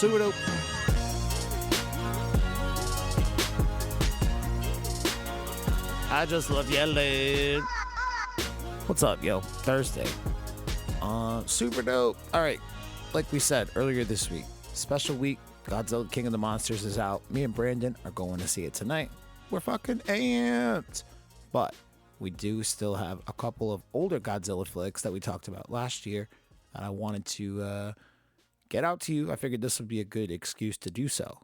Super dope. I just love yelling. What's up, yo? Thursday. Super dope. All right. Like we said earlier this week, special week. Godzilla King of the Monsters is out. Me and Brandon are going to see it tonight. We're fucking amped. But we do still have a couple of older Godzilla flicks that we talked about last year. And I wanted to get out to you. I figured this would be a good excuse to do so.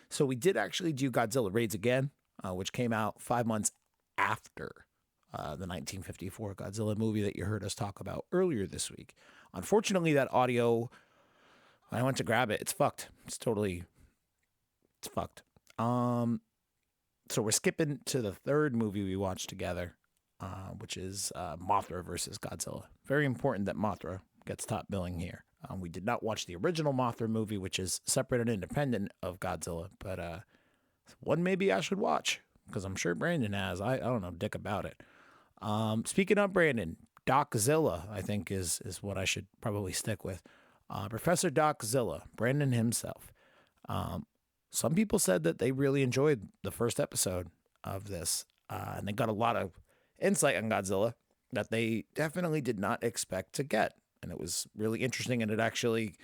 So we did actually do Godzilla Raids Again, which came out 5 months after the 1954 Godzilla movie that you heard us talk about earlier this week. Unfortunately, that audio, when I went to grab it, it's fucked. It's fucked. So we're skipping to the third movie we watched together, which is Mothra versus Godzilla. Very important that Mothra gets top billing here. We did not watch the original Mothra movie, which is separate and independent of Godzilla, but one maybe I should watch, because I'm sure Brandon has. I don't know dick about it. Speaking of Brandon, Doczilla, I think, is what I should probably stick with. Professor Doczilla, Brandon himself. Some people said that they really enjoyed the first episode of this, and they got a lot of insight on Godzilla that they definitely did not expect to get. And it was really interesting, and it actually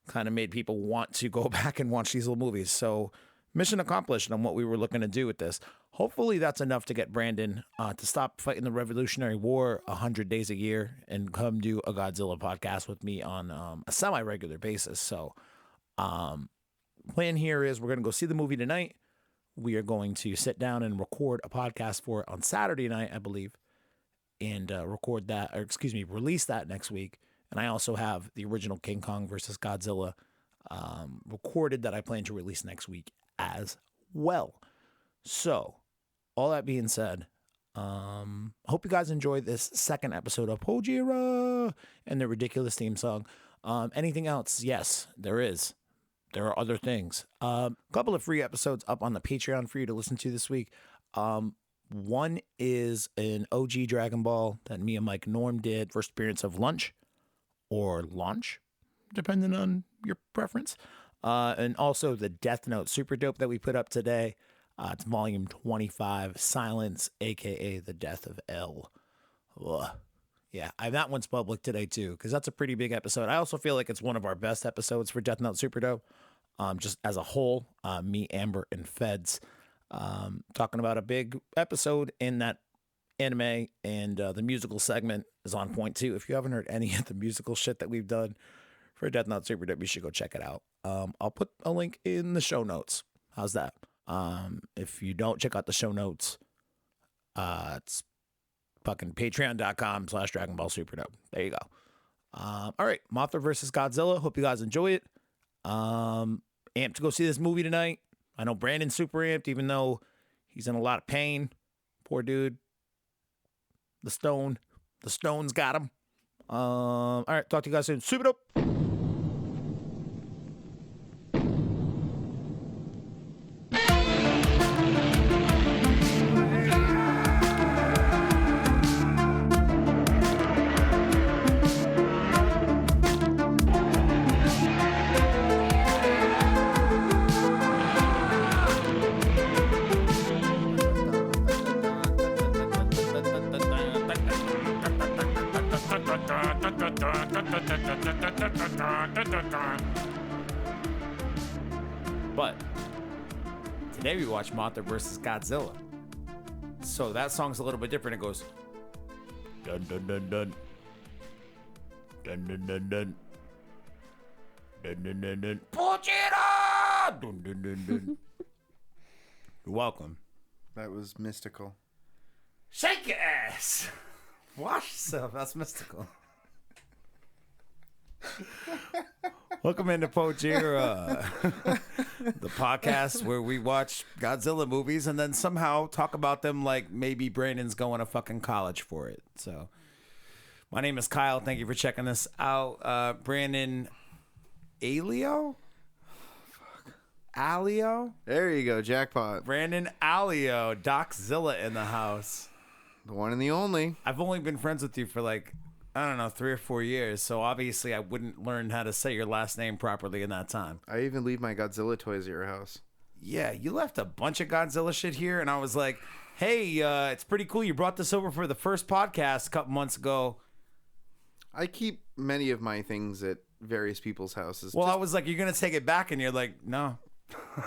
kind of made people want to go back and watch these little movies. So mission accomplished on what we were looking to do with this. Hopefully that's enough to get Brandon to stop fighting the Revolutionary War 100 days a year and come do a Godzilla podcast with me on a semi-regular basis. So plan here is we're going to go see the movie tonight. We are going to sit down and record a podcast for it on Saturday night, I believe, and release that next week. And I also have the original King Kong versus Godzilla recorded that I plan to release next week as well. So, all that being said, I hope you guys enjoyed this second episode of Pojira and the ridiculous theme song. Anything else? Yes, there is. There are other things. A couple of free episodes up on the Patreon for you to listen to this week. One is an OG Dragon Ball that me and Mike Norm did, first appearance of Lunch or Launch, depending on your preference. And also the Death Note Super Dope that we put up today. It's volume 25, Silence, a.k.a. The Death of L. Ugh. Yeah, that one's public today too, because that's a pretty big episode. I also feel like it's one of our best episodes for Death Note Super Dope. Just as a whole, me, Amber, and Feds talking about a big episode in that anime, and the musical segment is on point too. If you haven't heard any of the musical shit that we've done for Death Note Super Dope, you should go check it out. I'll put a link in the show notes. How's that? If you don't check out the show notes, it's fucking patreon.com/Dragon Ball Super Dope. There you go. All right, Mothra versus Godzilla. Hope you guys enjoy it. Amped to go see this movie tonight. I know Brandon's super amped, even though he's in a lot of pain. Poor dude. The stone's got him. All right, talk to you guys soon. Super dope. But today we watch Mothra versus Godzilla. So that song's a little bit different. It goes dun dun dun dun dun dun dun dun dun dun dun dun Pojira! Dun dun dun dun. You're welcome. That was mystical. Shake your ass. Wash yourself. That's mystical. Welcome into Pojira, the podcast where we watch Godzilla movies and then somehow talk about them like maybe Brandon's going to fucking college for it. So, my name is Kyle. Thank you for checking this out. Brandon Alio? Alio? There you go, jackpot. Brandon Alio, Doczilla in the house. The one and the only. I've only been friends with you for like I don't know, 3 or 4 years. So obviously I wouldn't learn how to say your last name properly in that time. I even leave my Godzilla toys at your house. Yeah, you left a bunch of Godzilla shit here, and I was like, hey, it's pretty cool. You brought this over for the first podcast a couple months ago. I keep many of my things at various people's houses. Well, I was like, you're going to take it back, and you're like, no.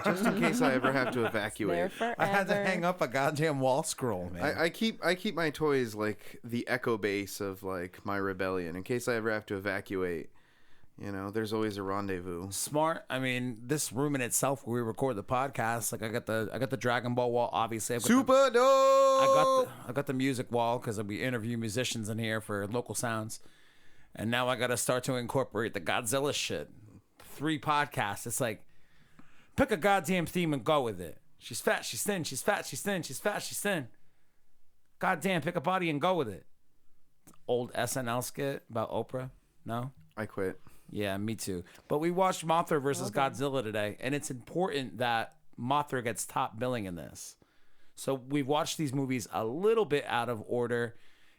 Just in case I ever have to evacuate. I had to hang up a goddamn wall scroll, man. I keep my toys like the echo base of like my rebellion in case I ever have to evacuate. You know, there's always a rendezvous. Smart. I mean, this room in itself where we record the podcast, like I got the Dragon Ball wall. Obviously, Super dope. I got the music wall because we interview musicians in here for local sounds, and now I got to start to incorporate the Godzilla shit. 3 podcasts. It's like, pick a goddamn theme and go with it. She's fat, she's thin, she's fat, she's thin, she's fat, she's thin. Goddamn, pick a body and go with it. Old SNL skit about Oprah. No? I quit. Yeah, me too. But we watched Mothra versus Godzilla today, and it's important that Mothra gets top billing in this. So we've watched these movies a little bit out of order,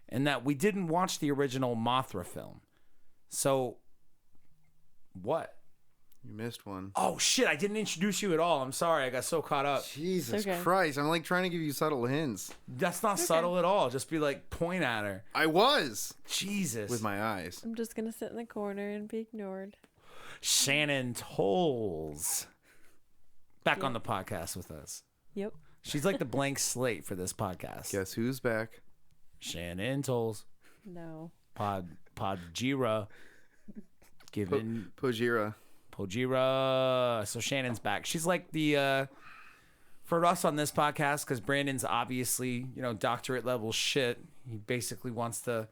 in that we didn't watch the original Mothra film. So, what? You missed one. Oh, shit, I didn't introduce you at all. I'm sorry, I got so caught up. Jesus Okay. Christ. I'm like trying to give you subtle hints. That's not subtle at all. Just be like, point at her. I was. Jesus. With my eyes. I'm just going to sit in the corner and be ignored. Shannon Tolles. Back on the podcast with us. Yep. She's like the blank slate for this podcast. Guess who's back? Shannon Tolles. No. Podjira. Given Pojira. Pojira. So Shannon's back. She's like the for us on this podcast, because Brandon's obviously, doctorate level shit. He basically wants to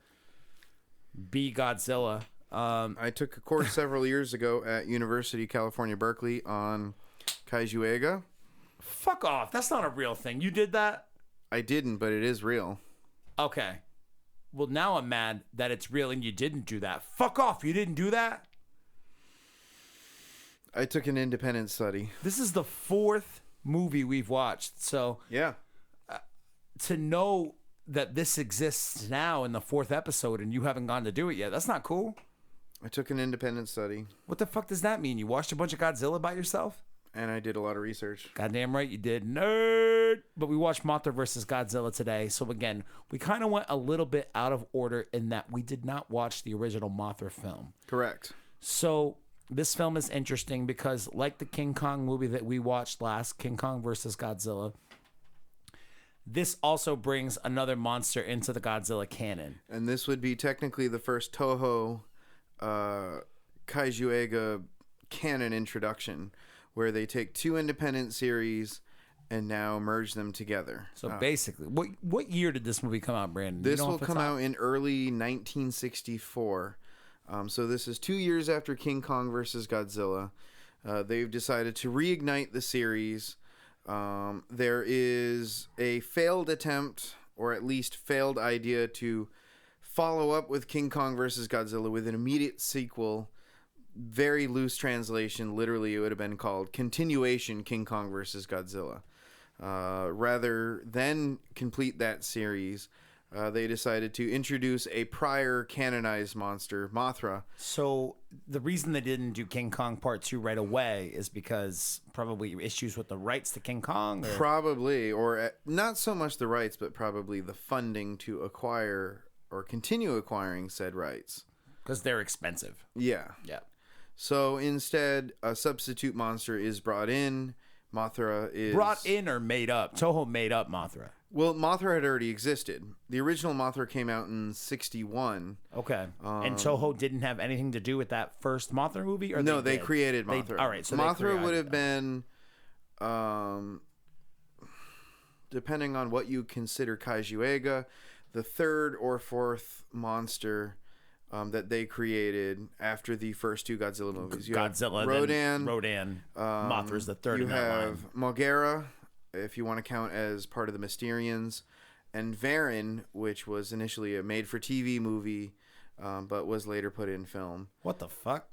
be Godzilla. I took a course several years ago at University of California, Berkeley on Kaiju-Eiga. Fuck off. That's not a real thing. You did that? I didn't, but it is real. Okay. Well, now I'm mad that it's real and you didn't do that. Fuck off. You didn't do that? I took an independent study. This is the 4th movie we've watched. So Yeah. To know that this exists now in the 4th episode and you haven't gone to do it yet, that's not cool. I took an independent study. What the fuck does that mean? You watched a bunch of Godzilla by yourself? And I did a lot of research. Goddamn right you did, nerd. But we watched Mothra versus Godzilla today. So again, we kind of went a little bit out of order in that we did not watch the original Mothra film. Correct. So this film is interesting because, like the King Kong movie that we watched last, King Kong versus Godzilla, this also brings another monster into the Godzilla canon. And this would be technically the first Toho Kaiju-Eiga canon introduction, where they take 2 independent series and now merge them together. So basically, what year did this movie come out, Brandon? This will come out in early 1964. So this is 2 years after King Kong versus Godzilla. They've decided to reignite the series. There is a failed attempt, or at least failed idea, to follow up with King Kong versus Godzilla with an immediate sequel. Very loose translation. Literally, it would have been called Continuation King Kong versus Godzilla. Rather than complete that series, they decided to introduce a prior canonized monster, Mothra. So the reason they didn't do King Kong Part 2 right away is because probably issues with the rights to King Kong? Or? Probably, or not so much the rights, but probably the funding to acquire or continue acquiring said rights. Because they're expensive. Yeah. Yeah. So instead, a substitute monster is brought in. Mothra is... Brought in or made up? Toho made up Mothra. Well, Mothra had already existed. The original Mothra came out in 1961. Okay. And Toho didn't have anything to do with that first Mothra movie? Or No, they created Mothra. All right. So Mothra would have been... depending on what you consider Kaiju-Eiga, the 3rd or 4th monster that they created after the first 2 Godzilla movies. You Godzilla, have Rodan. Mothra's the 3rd You in that line. have Mothra, if you want to count as part of the Mysterians, and Varan, which was initially a made-for-TV movie, but was later put in film. What the fuck?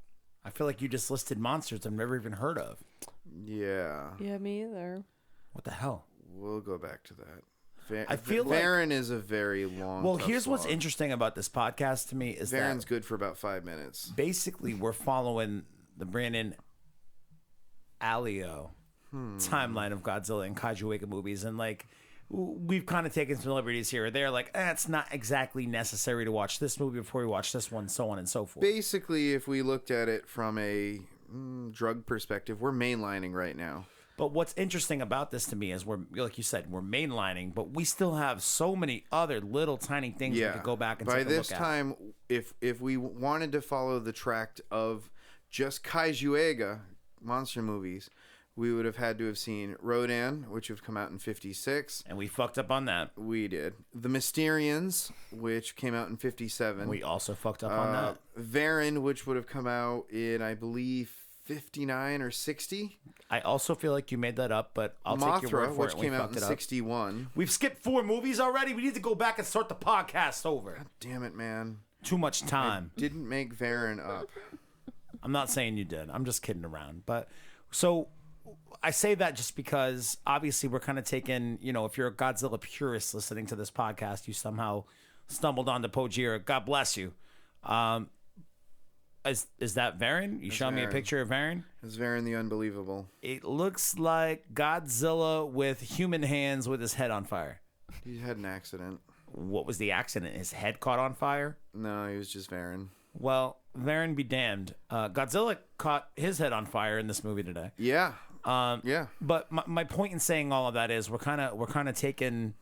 I feel like you just listed monsters I've never even heard of. Yeah. Yeah, me either. What the hell? We'll go back to that. I feel like Varen is a very long. well, tough here's what's slog. interesting about this podcast to me is Varen's that good for about 5 minutes. basically we're following the Brandon Alio timeline of Godzilla and Kaiju movies, and like we've kind of taken some liberties here or there. Like, it's not exactly necessary to watch this movie before we watch this one, so on and so forth. Basically, if we looked at it from a drug perspective, we're mainlining right now. But what's interesting about this to me is we're, like you said, we're mainlining, but we still have so many other little tiny things we could go back and by take a look this at. time, if we wanted to follow the tract of just Kaiju monster movies, we would have had to have seen Rodan, which would have come out in 56. And we fucked up on that. We did. The Mysterians, which came out in 57. We also fucked up on that. Varen, which would have come out in, I believe, 59 or 60. I also feel like you made that up, but I'll take your word Mothra, for which it. came out in 61. We've skipped 4 movies already. We need to go back and start the podcast over. Damn it, man. Too much time. Didn't make Varen up. I'm not saying you did. I'm just kidding around. But so I say that just because obviously we're kind of taking, if you're a Godzilla purist listening to this podcast, you somehow stumbled onto Pojira. God bless you. Is that Varen? You showing me a picture of Varen? It's Varen the Unbelievable. It looks like Godzilla with human hands with his head on fire. He had an accident. What was the accident? His head caught on fire? No, he was just Varen. Well, Varen be damned. Godzilla caught his head on fire in this movie today. Yeah. Yeah. But my point in saying all of that is we're kind of taking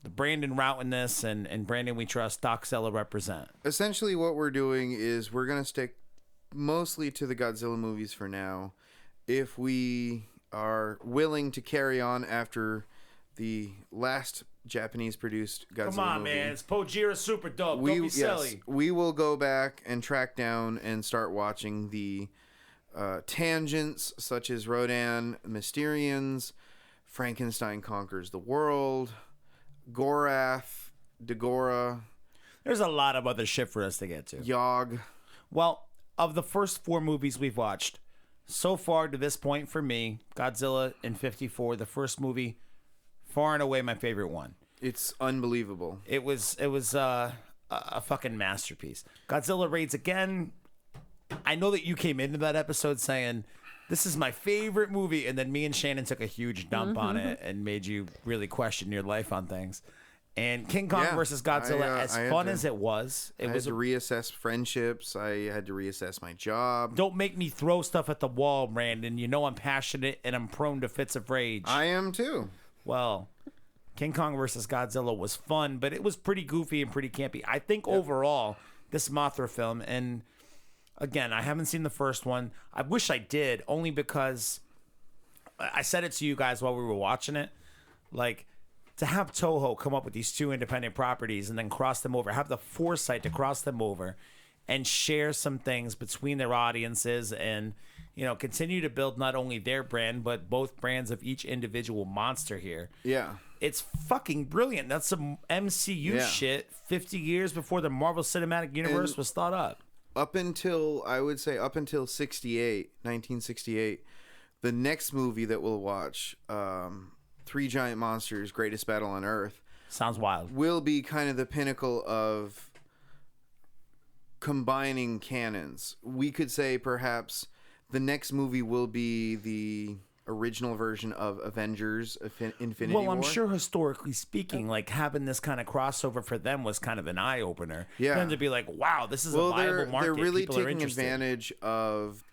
the Brandon route in this, and Brandon we trust, Doczilla represent. Essentially what we're doing is we're going to stick mostly to the Godzilla movies for now. If we are willing to carry on after the last Japanese produced Godzilla Come on, movie, man. It's Pojira super dope. Don't be silly. we will go back and track down and start watching the tangents such as Rodan, Mysterians, Frankenstein Conquers the World, Gorath, Dagora, There's a lot of other shit for us to get to. Yog. Well, of the first 4 movies we've watched, so far to this point for me, Godzilla in 54, the first movie, far and away my favorite one. It's unbelievable. It was a fucking masterpiece. Godzilla Raids Again. I know that you came into that episode saying, this is my favorite movie, and then me and Shannon took a huge dump on it and made you really question your life on things. And King Kong versus Godzilla, as fun as it was, I had to reassess friendships. I had to reassess my job. Don't make me throw stuff at the wall, Brandon. You know I'm passionate and I'm prone to fits of rage. I am too. Well, King Kong versus Godzilla was fun, but it was pretty goofy and pretty campy. I think overall, this Mothra film, and again, I haven't seen the first one. I wish I did, only because I said it to you guys while we were watching it. Like, to have Toho come up with these 2 independent properties and then cross them over, have the foresight to cross them over and share some things between their audiences and, continue to build not only their brand, but both brands of each individual monster here. Yeah. It's fucking brilliant. That's some MCU shit 50 years before the Marvel Cinematic Universe was thought up. Up until 1968, the next movie that we'll watch, Three Giant Monsters, Greatest Battle on Earth, Sounds wild. will be kind of the pinnacle of combining canons. We could say perhaps the next movie will be the original version of Avengers Infinity War. Well, I'm sure historically speaking, like having this kind of crossover for them was kind of an eye opener. Yeah. For them to be like, wow, this is a viable market. They're really People are taking interested. advantage of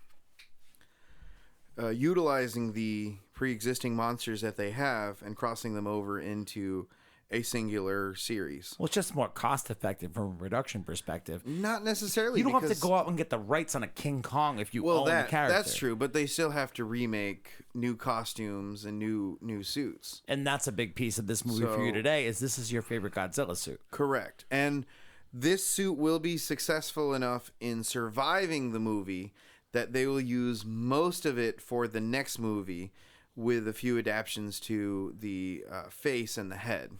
utilizing the pre-existing monsters that they have and crossing them over into a singular series. Well, it's just more cost effective from a production perspective. Not necessarily. You don't have to go out and get the rights on a King Kong if you own the character. That's true, but they still have to remake new costumes and new suits. And that's a big piece of this movie for you today. This is your favorite Godzilla suit. Correct. And this suit will be successful enough in surviving the movie that they will use most of it for the next movie, with a few adaptations to the face and the head.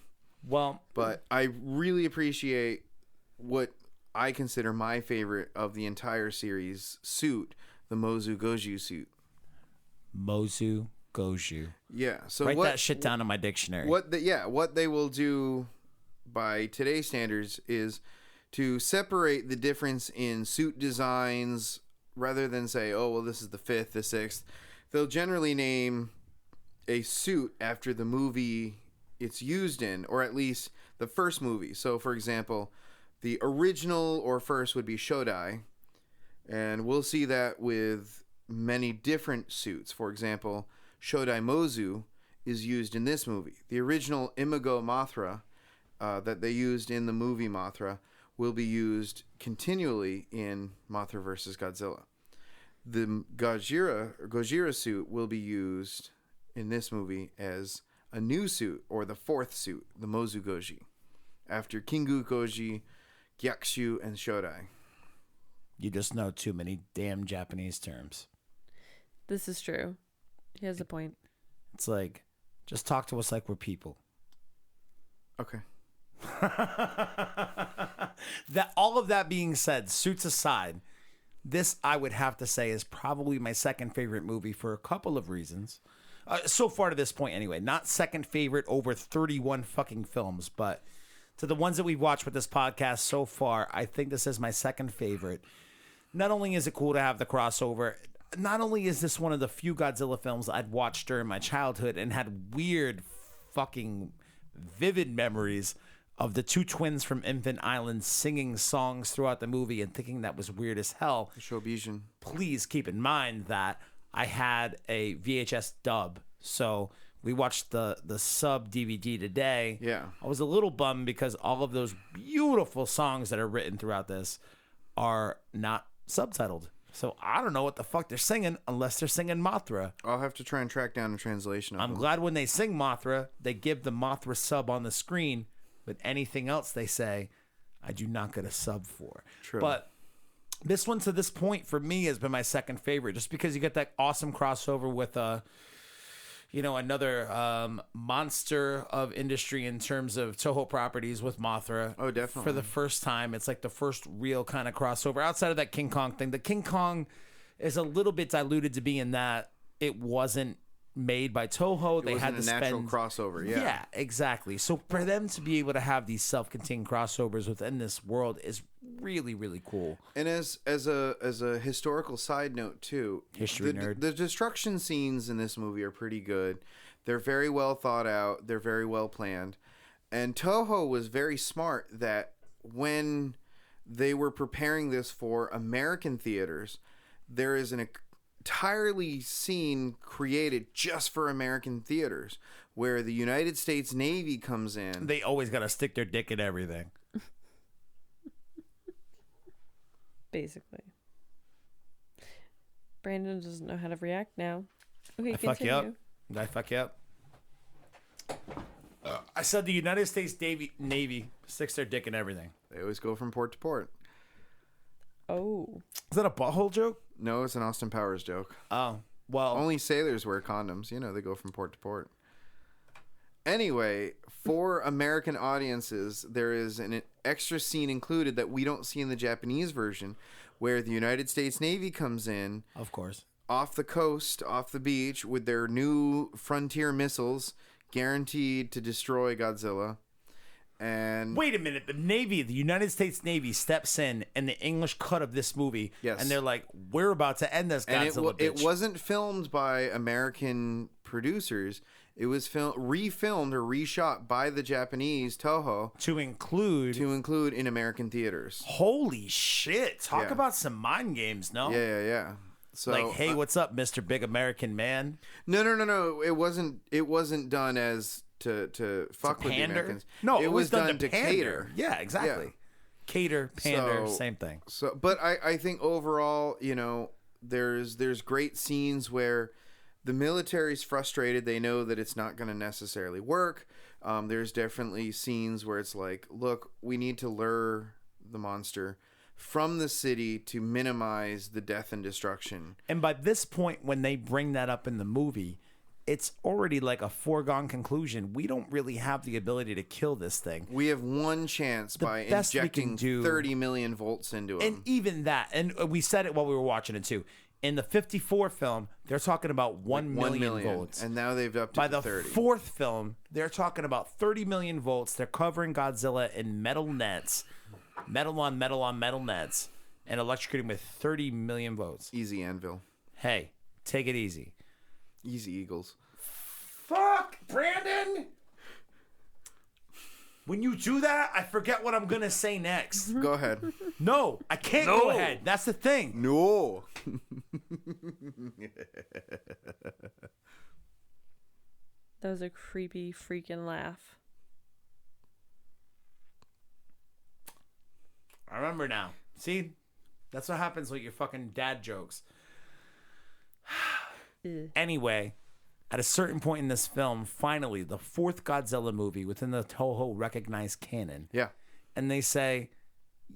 Well, but I really appreciate what I consider my favorite of the entire series suit, the Mozu Goju suit. Mozu Goju. Yeah. So Write that shit down in my dictionary. What they will do by today's standards is to separate the difference in suit designs rather than say, oh, well, this is the 5th, the 6th. They'll generally name a suit after the movie it's used in, or at least the first movie. So, for example, the original or first would be Shodai, and we'll see that with many different suits. For example, Shodai Mozu is used in this movie. The original Imago Mothra that they used in the movie Mothra will be used continually in Mothra vs. Godzilla. The Gojira suit will be used in this movie as a new suit, or the 4th suit, the Mozu Goji, after Kingu Goji, Gyakushu, and Shodai. You just know too many damn Japanese terms. This is true. He has a point. It's like, just talk to us like we're people. Okay. That all of that being said, suits aside, this I would have to say is probably my second favorite movie for a couple of reasons. So far to this point, anyway. Not second favorite over 31 fucking films, but to the ones that we've watched with this podcast so far, I think this is my second favorite. Not only is it cool to have the crossover, not only is this one of the few Godzilla films I'd watched during my childhood and had weird fucking vivid memories of the two twins from Infant Island singing songs throughout the movie and thinking that was weird as hell. Shobijin. Please keep in mind that I had a VHS dub, so we watched the sub DVD today. Yeah. I was a little bummed because all of those beautiful songs that are written throughout this are not subtitled. So I don't know what the fuck they're singing unless they're singing Mothra. I'll have to try and track down a translation of I'm them. glad when they sing Mothra, they give the Mothra sub on the screen, but anything else they say, I do not get a sub for. True. But this one to this point for me has been my second favorite, just because you get that awesome crossover with another monster of industry in terms of Toho properties with Mothra. Oh, definitely. For the first time, it's like the first real kind of crossover outside of that King Kong thing. The King Kong is a little bit diluted to be in that it wasn't made by Toho. They had to a natural spend crossover. Yeah. Yeah, exactly. So for them to be able to have these self-contained crossovers within this world is really, really cool. And as a historical side note too, History nerd. The destruction scenes in this movie are pretty good. They're very well thought out. They're very well planned. And Toho was very smart that when they were preparing this for American theaters, there is an entirely scene created just for American theaters where the United States Navy comes in. They always got to stick their dick in everything. Basically. Brandon doesn't know how to react now. Okay, I fuck you continue. up. Did I fuck you up? I said the United States Navy sticks their dick in everything. They always go from port to port. Oh. Is that a butthole joke? No, it's an Austin Powers joke. Oh, well. Only sailors wear condoms. You know, they go from port to port. Anyway, for American audiences, there is an extra scene included that we don't see in the Japanese version where the United States Navy comes in. Of course. Off the coast, off the beach, with their new Frontier missiles guaranteed to destroy Godzilla. And wait a minute, the United States Navy steps in the English cut of this movie, yes, and they're like, we're about to end this Godzilla bitch. It wasn't filmed by American producers. It was refilmed or reshot by the Japanese Toho to include in American theaters. Holy shit. Talk about some mind games, no? Yeah. So, like, hey, what's up, Mr. Big American Man? No. It wasn't done as to fuck with the Americans. No, it was done to cater. Yeah, exactly. Yeah. Cater, pander, same thing. So, but I think overall, you know, there's great scenes where the military's frustrated. They know that it's not going to necessarily work. There's definitely scenes where it's like, look, we need to lure the monster from the city to minimize the death and destruction. And by this point, when they bring that up in the movie, it's already like a foregone conclusion. We don't really have the ability to kill this thing. We have one chance by injecting 30 million volts into him. And even that, and we said it while we were watching it too, In the 54 film, they're talking about 1 million volts. And now they've upped it By to the 30. fourth film, they're talking about 30 million volts. They're covering Godzilla in metal nets, metal on metal on metal nets, and electrocuting with 30 million volts. Easy Anvil. Hey, take it easy. Easy Eagles. Fuck, Brandon! When you do that, I forget what I'm going to say next. Go ahead. No, I can't go ahead. That's the thing. No. That was a creepy freaking laugh. I remember now. See? That's what happens with your fucking dad jokes. Ugh. Anyway, at a certain point in this film, finally, the fourth Godzilla movie within the Toho recognized canon. Yeah. And they say,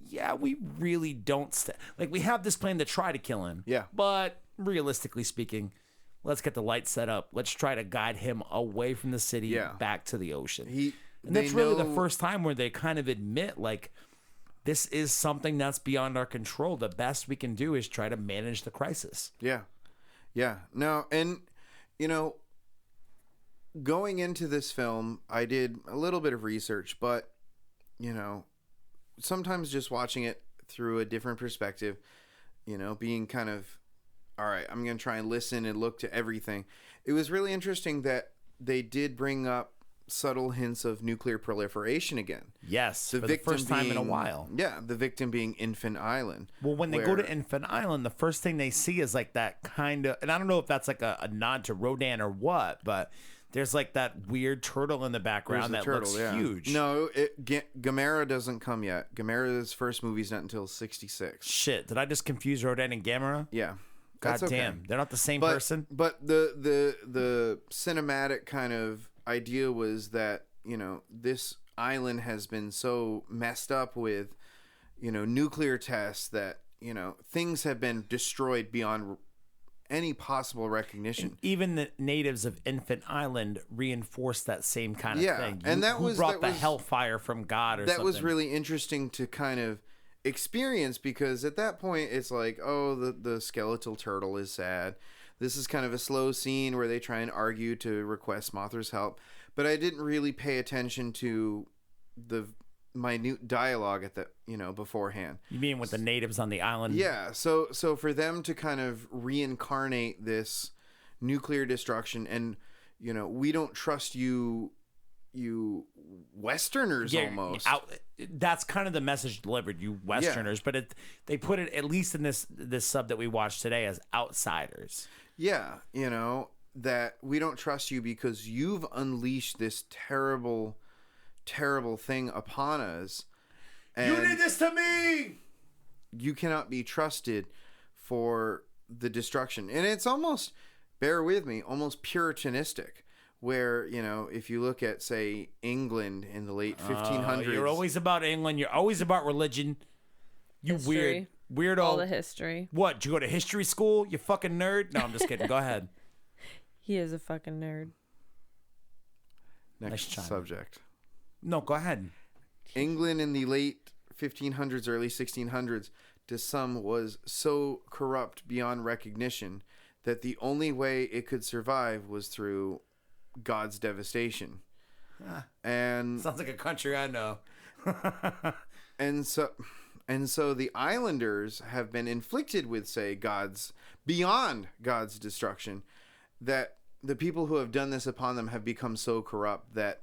yeah, we really don't... like, we have this plan to try to kill him. Yeah. But realistically speaking, let's get the lights set up. Let's try to guide him away from the city back to the ocean. And that's really the first time where they kind of admit, like, this is something that's beyond our control. The best we can do is try to manage the crisis. Yeah. Yeah. No, and, you know, going into this film, I did a little bit of research, but, you know, sometimes just watching it through a different perspective, you know, being kind of, all right, I'm going to try and listen and look to everything. It was really interesting that they did bring up subtle hints of nuclear proliferation again. Yes, for the first time in a while. Yeah, the victim being Infant Island. Well, when they go to Infant Island, the first thing they see is like that kind of, and I don't know if that's like a nod to Rodan or what, but there's like that weird turtle in the background that looks huge. No, Gamera doesn't come yet. Gamera's first movie's not until 66. Shit, did I just confuse Rodan and Gamera? Yeah. God damn, they're not the same person? But the cinematic kind of idea was that, you know, this island has been so messed up with, you know, nuclear tests that, you know, things have been destroyed beyond any possible recognition. And even the natives of Infant Island reinforced that same kind of thing. And that was brought the hellfire from God or something. That was really interesting to kind of experience, because at that point it's like, oh, the skeletal turtle is sad. This is kind of a slow scene where they try and argue to request Mothra's help, but I didn't really pay attention to the minute dialogue at the, you know, beforehand. You mean with the natives on the island? Yeah. So for them to kind of reincarnate this nuclear destruction, and, you know, we don't trust you Westerners, almost. That's kind of the message delivered, you Westerners. But they put it, at least in this sub that we watched today, as outsiders. Yeah, you know, that we don't trust you because you've unleashed this terrible, terrible thing upon us. And you did this to me! You cannot be trusted for the destruction. And it's almost, bear with me, almost puritanistic. Where, you know, if you look at, say, England in the late 1500s. You're always about England. You're always about religion. You History. weirdo. All the history. What, did you go to history school, you fucking nerd? No, I'm just kidding. Go ahead. He is a fucking nerd. Next subject. No, go ahead. England in the late 1500s, early 1600s, to some was so corrupt beyond recognition that the only way it could survive was through God's devastation. And sounds like a country I know. and so the islanders have been inflicted with, say, beyond God's destruction, that the people who have done this upon them have become so corrupt that,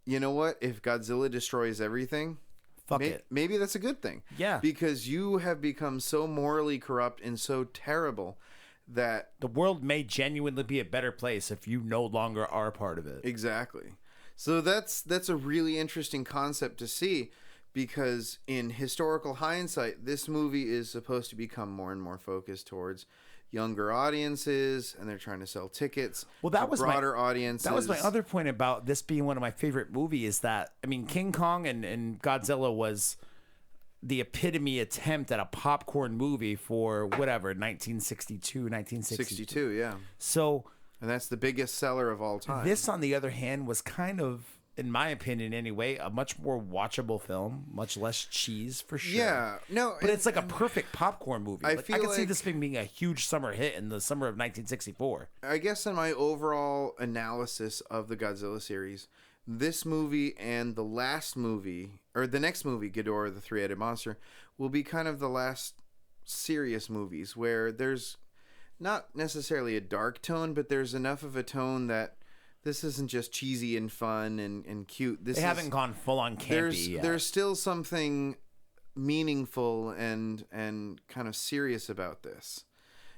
you know what, if Godzilla destroys everything, maybe that's a good thing. Yeah, because you have become so morally corrupt and so terrible that the world may genuinely be a better place if you no longer are part of it. Exactly. So that's a really interesting concept to see, because in historical hindsight, this movie is supposed to become more and more focused towards younger audiences, and they're trying to sell tickets. Well, that was broader audiences. That was my other point about this being one of my favorite movies. That, I mean, King Kong and Godzilla was the epitome attempt at a popcorn movie for whatever, 1962, yeah. So, and that's the biggest seller of all time. This, on the other hand, was kind of in my opinion anyway, a much more watchable film, much less cheese for sure. Yeah, no, But it's like a perfect popcorn movie. I Like, feel I could see like- this thing being a huge summer hit in the summer of 1964. I guess in my overall analysis of the Godzilla series, this movie and the last movie, or the next movie, Ghidorah the Three-Headed Monster, will be kind of the last serious movies where there's not necessarily a dark tone, but there's enough of a tone that this isn't just cheesy and fun and cute. This They haven't gone full on campy yet. There's still something meaningful and kind of serious about this,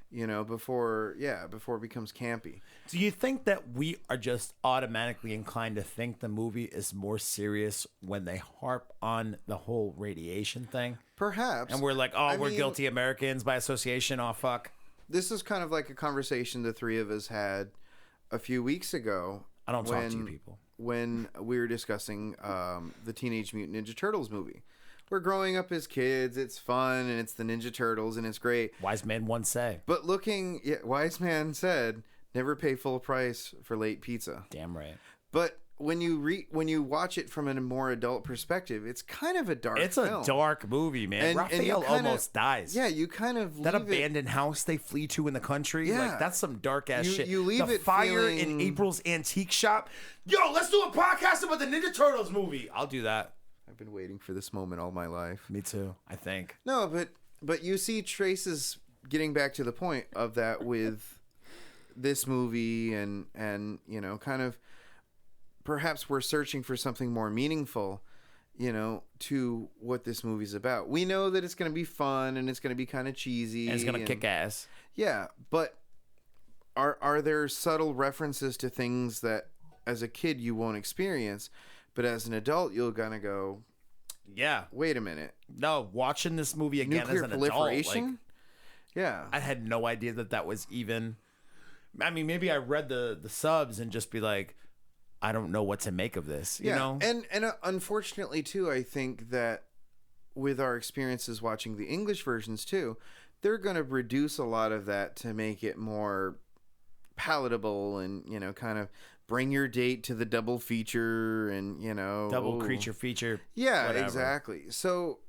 you know, before it becomes campy. Do you think that we are just automatically inclined to think the movie is more serious when they harp on the whole radiation thing? Perhaps. And we're like, oh, I we're mean, guilty Americans by association. Oh, fuck. This is kind of like a conversation the three of us had a few weeks ago. I don't talk to you people. When we were discussing the Teenage Mutant Ninja Turtles movie. We're growing up as kids. It's fun, and it's the Ninja Turtles, and it's great. Wise men once say. But wise man said, never pay full price for late pizza. Damn right. But when you watch it from a more adult perspective, it's kind of a dark It's film. a dark movie, man. And you Raphael kinda- almost dies. Yeah, you kind of That leave it, abandoned house they flee to in the country, Yeah. like that's some dark ass shit. you leave the it fire in feeling- April's antique shop. Yo, let's do a podcast about the Ninja Turtles movie. I'll do that. I've been waiting for this moment all my life. Me too. I think. No, but you see traces, getting back to the point of that, with this movie and you know, kind of perhaps we're searching for something more meaningful, you know, to what this movie's about. We know that it's going to be fun and it's going to be kind of cheesy. And it's gonna kick ass. Yeah, but are there subtle references to things that as a kid you won't experience, but as an adult you'll gonna go, Yeah. wait a minute, No, watching this movie again nuclear as an proliferation? adult, like, Yeah. I had no idea that was even. I mean, maybe I read the subs and just be like, I don't know what to make of this. You know? And unfortunately too, I think that with our experiences watching the English versions too, they're going to reduce a lot of that to make it more palatable and, you know, kind of bring your date to the double feature and, you know, Double creature feature. Yeah, whatever. exactly. So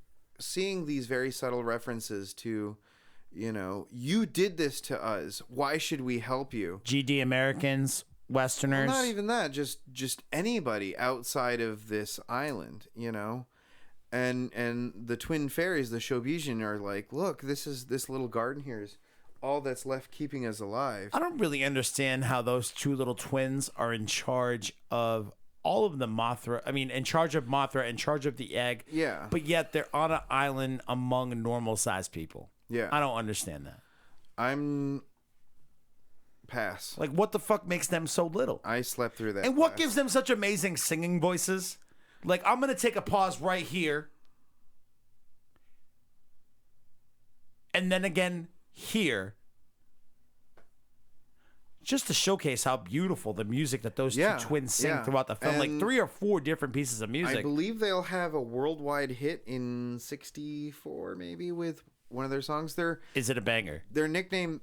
seeing these very subtle references to, you know, you did this to us, why should we help you? GD Americans, Westerners. Well, not even that, just anybody outside of this island, you know. And the twin fairies, the Shobijin, are like, look, this little garden here is all that's left keeping us alive. I don't really understand how those two little twins are in charge of all of the Mothra. I mean, in charge of Mothra, in charge of the egg. Yeah. But yet they're on an island among normal sized people. Yeah. I don't understand that. I'm pass. Like, what the fuck makes them so little? I slept through that. And what class. gives them such amazing singing voices? Like, I'm going to take a pause right here. And then again here. Just to showcase how beautiful the music that those two twins sing throughout the film. Like And 3 or 4 different pieces of music. I believe they'll have a worldwide hit in '64, maybe, with one of their songs. Is it a banger? Their nickname.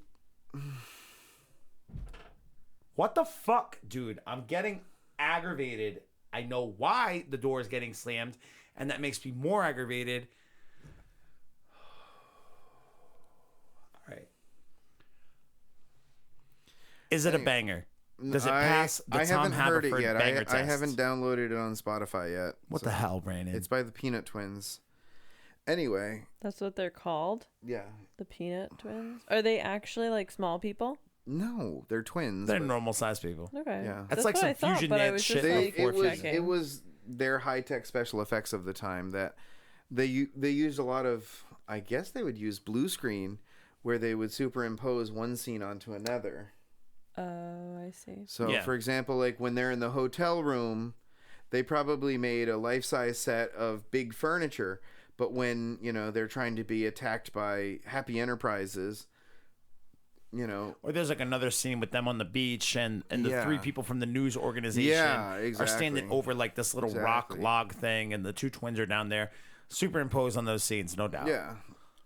What the fuck, dude? I'm getting aggravated. I know why the door is getting slammed, and that makes me more aggravated. All right. Is it a banger? Does it pass the I Tom haven't heard it Haverford yet. banger test? I haven't downloaded it on Spotify yet. What the hell, Brandon? It's by the Peanut Twins. Anyway, That's what they're called? yeah. The Peanut Twins? Are they actually like small people? No, they're twins. They're but normal sized people. Okay. Yeah. That's That's like what some I thought, Fusion but I Net was shit just They, like it was checking. it was their high tech special effects of the time that they used a lot of. I guess they would use blue screen, where they would superimpose one scene onto another. Oh, I see. So, Yeah. for example, like when they're in the hotel room, they probably made a life-size set of big furniture. But when, you know, they're trying to be attacked by Happy Enterprises, you know. Or there's like another scene with them on the beach, and the Yeah. 3 people from the news organization Yeah, are standing exactly. over like this little rock Exactly. log thing, and the 2 twins are down there, superimposed on those scenes, no doubt. Yeah.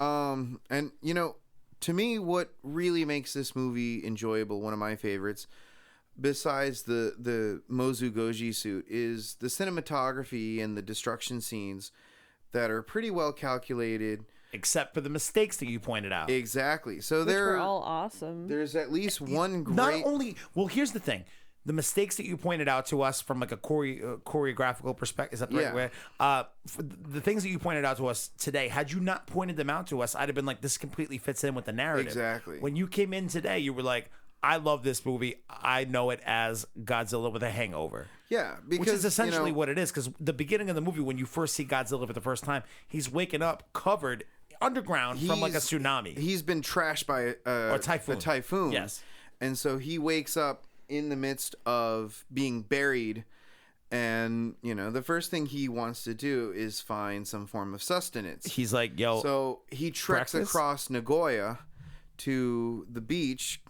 And, you know, to me, what really makes this movie enjoyable, one of my favorites, besides the Mozu Goji suit, is the cinematography and the destruction scenes that are pretty well calculated. Except for the mistakes that you pointed out. Exactly. So Which were all awesome. There's at least one great. Not only, well, here's the thing. The mistakes that you pointed out to us from like a choreographical perspective, is that the right way? For the things that you pointed out to us today, had you not pointed them out to us, I'd have been like, this completely fits in with the narrative. Exactly. When you came in today, you were like, I love this movie. I know it as Godzilla with a hangover. Yeah, because, which is essentially what it is. Because the beginning of the movie, when you first see Godzilla for the first time, he's waking up covered underground from like a tsunami. He's been trashed by a typhoon. Yes. And so he wakes up in the midst of being buried, and the first thing he wants to do is find some form of sustenance. He's like, yo. So he treks across Nagoya to the beach,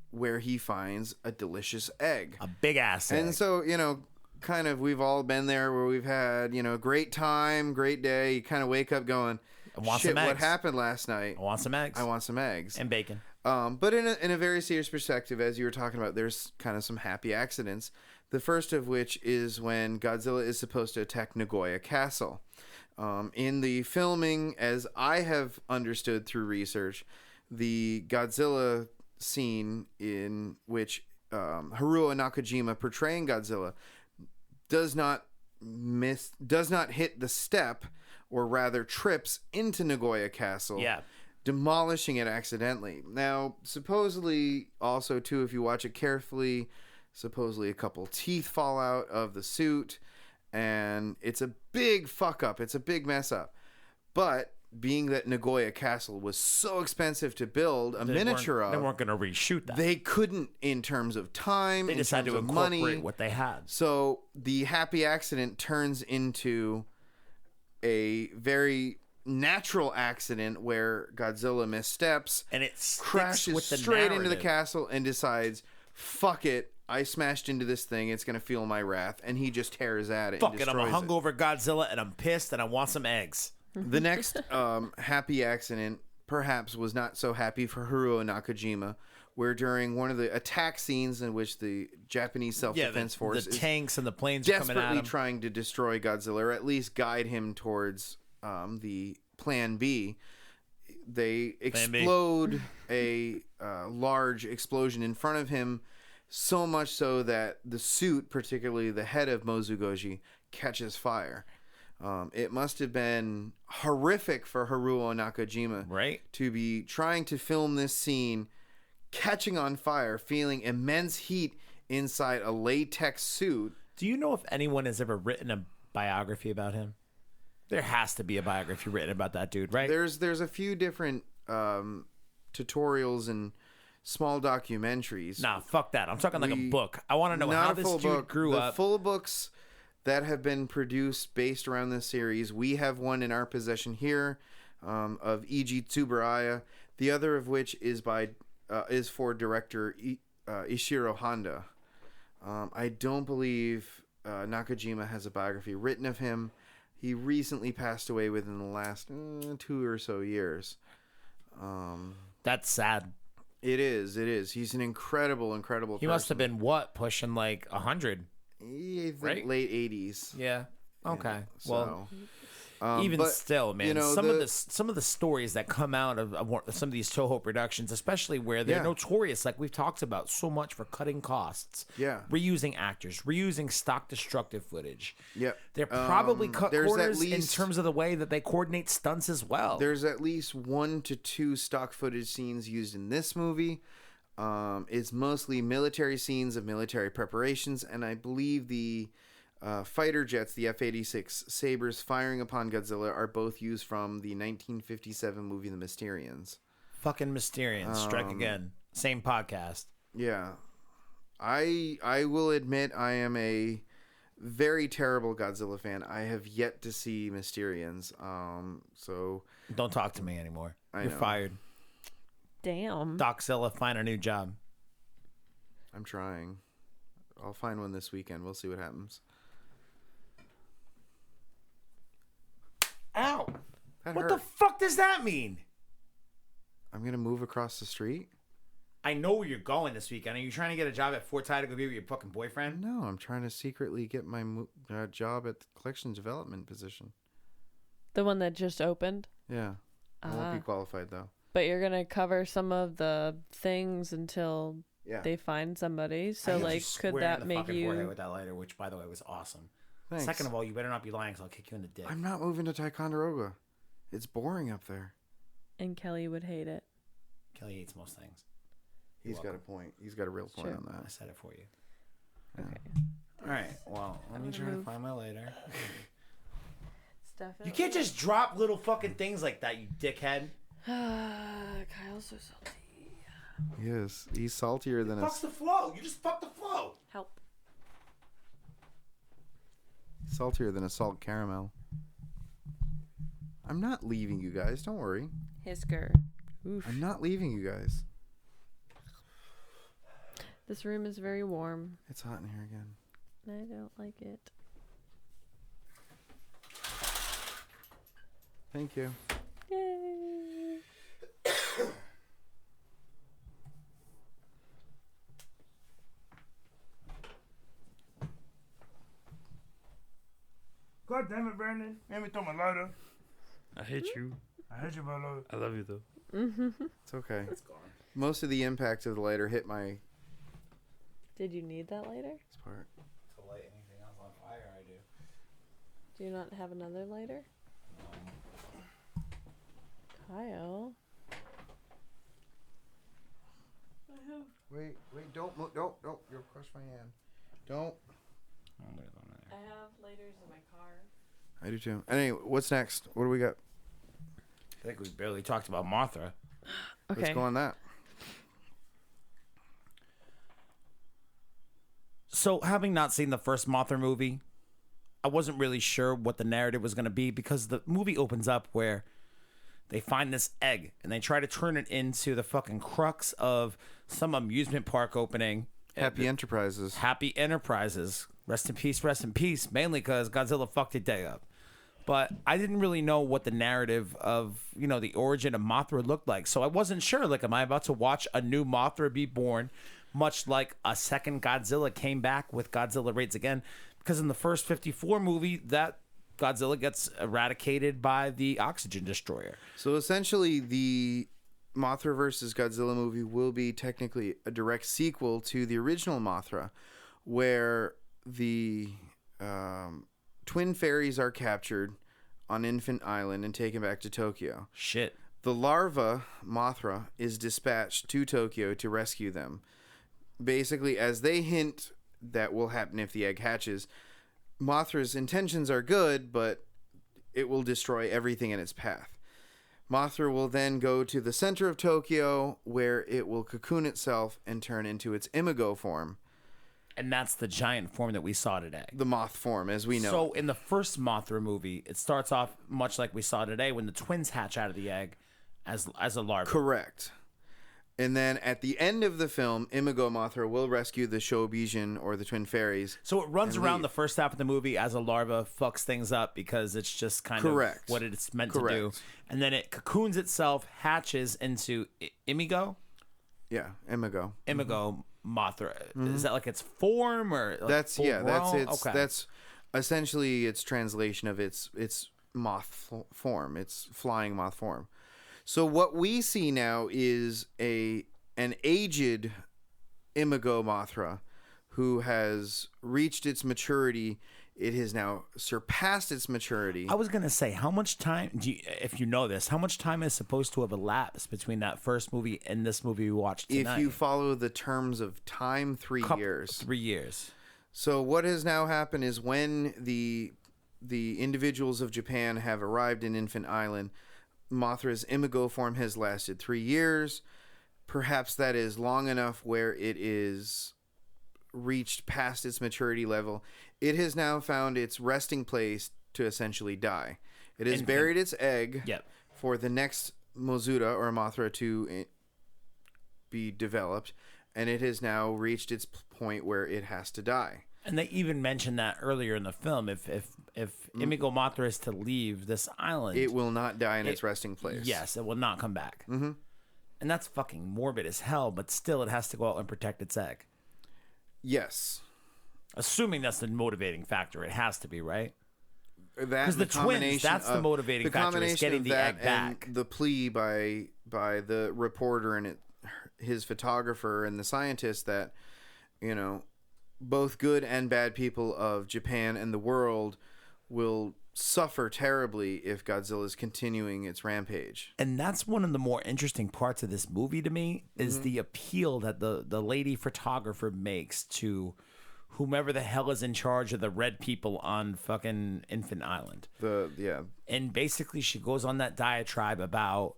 where he finds a delicious egg, a big ass egg. And so kind of, we've all been there where we've had great time, great day. You kind of wake up going, shit, what happened last night? I want some eggs. I want some eggs and bacon. But in a very serious perspective, as you were talking about, there's kind of some happy accidents. The first of which is when Godzilla is supposed to attack Nagoya Castle. In the filming, as I have understood through research, the Godzilla scene in which Haruo Nakajima portraying Godzilla does not hit the step, or rather trips into Nagoya Castle. Yeah. Demolishing it accidentally. Now, supposedly, also too, if you watch it carefully, supposedly a couple teeth fall out of the suit, and it's a big fuck up. It's a big mess up. But being that Nagoya Castle was so expensive to build a miniature of, they weren't going to reshoot that. They couldn't, in terms of time, they in decided terms to of incorporate money, what they had. So the happy accident turns into a very natural accident where Godzilla missteps and it crashes with the straight narrative. into the castle and decides, fuck it, I smashed into this thing, it's gonna feel my wrath, and he just tears at it. Fuck and it, I'm a destroys it. hungover Godzilla and I'm pissed and I want some eggs. The next happy accident perhaps was not so happy for Haruo Nakajima, where during one of the attack scenes in which the Japanese self-defense force the is tanks and the planes are coming at desperately him, trying to destroy Godzilla, or at least guide him towards the Plan B, they explode a large explosion in front of him, so much so that the suit, particularly the head of Mozu Goji, catches fire. It must have been horrific for Haruo Nakajima, right, to be trying to film this scene, catching on fire, feeling immense heat inside a latex suit. Do you know if anyone has ever written a biography about him? There has to be a biography written about that dude, right? There's a few different tutorials and small documentaries. Nah, fuck that. I'm talking like a book. I want to know how this dude grew up. The full books that have been produced based around this series, we have one in our possession here of E.G. Tsuburaya. The other of which is for director Ishiro Honda. I don't believe Nakajima has a biography written of him. He recently passed away within the last 2 or so years. That's sad. It is. He's an incredible person. He must have been pushing like 100, right? Late 80s. Yeah. Okay. So, well, even still, man, some of the stories that come out of some of these Toho productions, especially where they're notorious, like we've talked about so much for cutting costs, reusing actors, reusing stock destructive footage. Yeah, they're probably cut corners in terms of the way that they coordinate stunts as well. There's at least 1 to 2 stock footage scenes used in this movie. It's mostly military scenes of military preparations, and I believe the fighter jets, the F-86 Sabres firing upon Godzilla, are both used from the 1957 movie The Mysterians. Fucking Mysterians, strike again. Same podcast. Yeah. I will admit I am a very terrible Godzilla fan. I have yet to see Mysterians. So don't talk to me anymore. You're fired. Damn. Doczilla, find a new job. I'm trying. I'll find one this weekend. We'll see what happens. Ow! That what hurt. the fuck does that mean? I'm gonna move across the street. I know where you're going this weekend. Are you trying to get a job at Fort Tide to go be with your fucking boyfriend? No, I'm trying to secretly get my job at the collections development position. The one that just opened? Yeah. I won't be qualified, though. But you're going to cover some of the things until they find somebody. So, like, could that make you... forehead with that lighter, which, by the way, was awesome. Thanks. Second of all, you better not be lying, because I'll kick you in the dick. I'm not moving to Ticonderoga. It's boring up there. And Kelly would hate it. Kelly hates most things. He's got a point. He's got a real point on that. I said it for you. Yeah. Okay. All right. Well, let me try to find my lighter. Definitely. You can't just drop little fucking things like that, you dickhead. Kyle's so salty. Yes, he's saltier than Fuck's the flow. You just fucked the flow. Help. Saltier than a salt caramel. I'm not leaving you guys. Don't worry. Hisker. Oof. I'm not leaving you guys. This room is very warm. It's hot in here again. I don't like it. Thank you. Yay. God damn it, Brandon. Made me throw my lighter. I hate you. I hate you, my love. I love you though. It's okay. It's gone. Most of the impact of the lighter hit my Did you need that lighter? part. To light anything else on fire, I do. Do you not have another lighter? Kyle. Wait, don't move. Don't. You'll crush my hand. Don't. I have lighters in my car. I do too. Anyway, what's next? What do we got? I think we barely talked about Mothra. Okay. Let's go on that. So, having not seen the first Mothra movie, I wasn't really sure what the narrative was going to be, because the movie opens up where they find this egg and they try to turn it into the fucking crux of some amusement park opening. Happy Enterprises. Happy Enterprises. Rest in peace. Mainly because Godzilla fucked it day up. But I didn't really know what the narrative of, the origin of Mothra looked like. So I wasn't sure, like, am I about to watch a new Mothra be born, much like a second Godzilla came back with Godzilla Raids Again? Because in the first 54 movie, that Godzilla gets eradicated by the oxygen destroyer. So essentially, the Mothra versus Godzilla movie will be technically a direct sequel to the original Mothra, where the twin fairies are captured on Infant Island and taken back to Tokyo. Shit. The larva, Mothra, is dispatched to Tokyo to rescue them. Basically, as they hint that will happen if the egg hatches, Mothra's intentions are good, but it will destroy everything in its path. Mothra will then go to the center of Tokyo, where it will cocoon itself and turn into its imago form. And that's the giant form that we saw today. The moth form, as we know. So in the first Mothra movie, it starts off much like we saw today when the twins hatch out of the egg as a larva. Correct. And then at the end of the film, Imago Mothra will rescue the Shobijin, or the twin fairies. So it runs around the first half of the movie as a larva, fucks things up because it's just kind of what it's meant to do. And then it cocoons itself, hatches into Imago? Yeah, Imago. Imago Mothra. Is that like its form, or like that's okay. That's essentially its translation of its moth form, its flying moth form. So what we see now is an aged Imago Mothra who has reached its maturity. It has now surpassed its maturity. I was going to say, how much time, if you know this, how much time is supposed to have elapsed between that first movie and this movie we watched tonight? If you follow the terms of time, 3 years. 3 years. So what has now happened is when the individuals of Japan have arrived in Infant Island, Mothra's imago form has lasted 3 years. Perhaps that is long enough where it is reached past its maturity level. It has now found its resting place to essentially die. It has buried its egg for the next Mothra or Mothra to be developed, and it has now reached its point where it has to die. And they even mentioned that earlier in the film. If Imago Mothra is to leave this island, it will not die in its resting place. Yes, it will not come back. Mm-hmm. And that's fucking morbid as hell, but still it has to go out and protect its egg. Yes. Assuming that's the motivating factor. It has to be, right? Because the twins, that's the motivating factor, is getting the egg back. And the plea by the reporter and his photographer and the scientist that, you know, both good and bad people of Japan and the world will suffer terribly if Godzilla is continuing its rampage. And that's one of the more interesting parts of this movie to me, is the appeal that the lady photographer makes to whomever the hell is in charge of the red people on fucking Infant Island. And basically she goes on that diatribe about,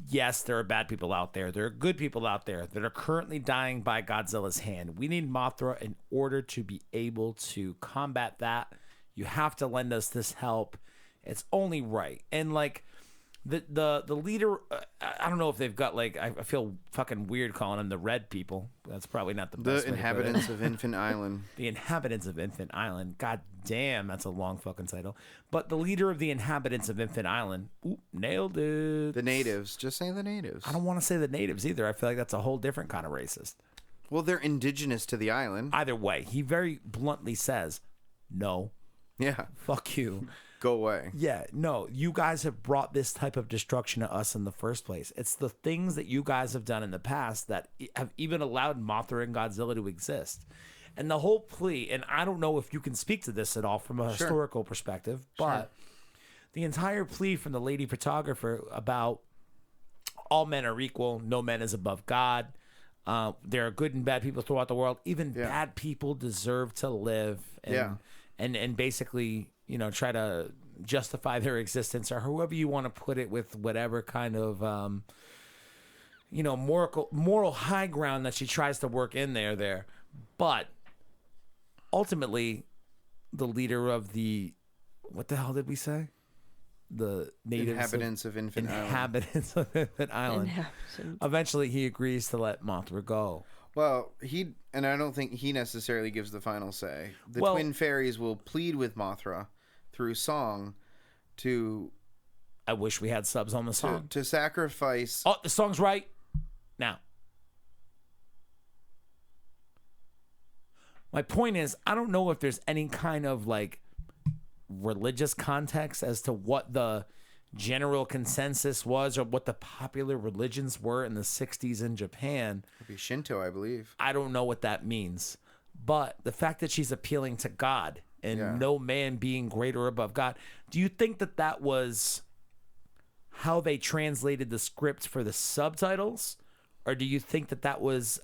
yes, there are bad people out there. There are good people out there that are currently dying by Godzilla's hand. We need Mothra in order to be able to combat that. You have to lend us this help. It's only right. And like the leader, I don't know if they've got like, I feel fucking weird calling them the red people. That's probably not the best. The inhabitants of Infant Island. The inhabitants of Infant Island. God damn, that's a long fucking title. But the leader of the inhabitants of Infant Island. Ooh, nailed it. The natives. Just say the natives. I don't want to say the natives either. I feel like that's a whole different kind of racist. Well, they're indigenous to the island. Either way, he very bluntly says, no. Yeah. Fuck you. Go away. Yeah, no, you guys have brought this type of destruction to us in the first place. It's the things that you guys have done in the past that have even allowed Mothra and Godzilla to exist. And the whole plea, and I don't know if you can speak to this at all from a historical perspective, but the entire plea from the lady photographer about all men are equal, no man is above God. There are good and bad people throughout the world. Even bad people deserve to live. And basically, you know, try to justify their existence, or however you want to put it, with whatever kind of, you know, moral high ground that she tries to work in there. But ultimately, the leader of the, what the hell did we say? The natives inhabitants of Infant Island. Eventually, he agrees to let Mothra go. Well, and I don't think he necessarily gives the final say. The twin fairies will plead with Mothra through song to... I wish we had subs on the song. To sacrifice... Oh, the song's right now. My point is, I don't know if there's any kind of like religious context as to what the general consensus was, or what the popular religions were in the 60s in Japan. It'd be Shinto, I believe. I don't know what that means. But the fact that she's appealing to God and no man being greater above God, do you think that that was how they translated the script for the subtitles? Or do you think that that was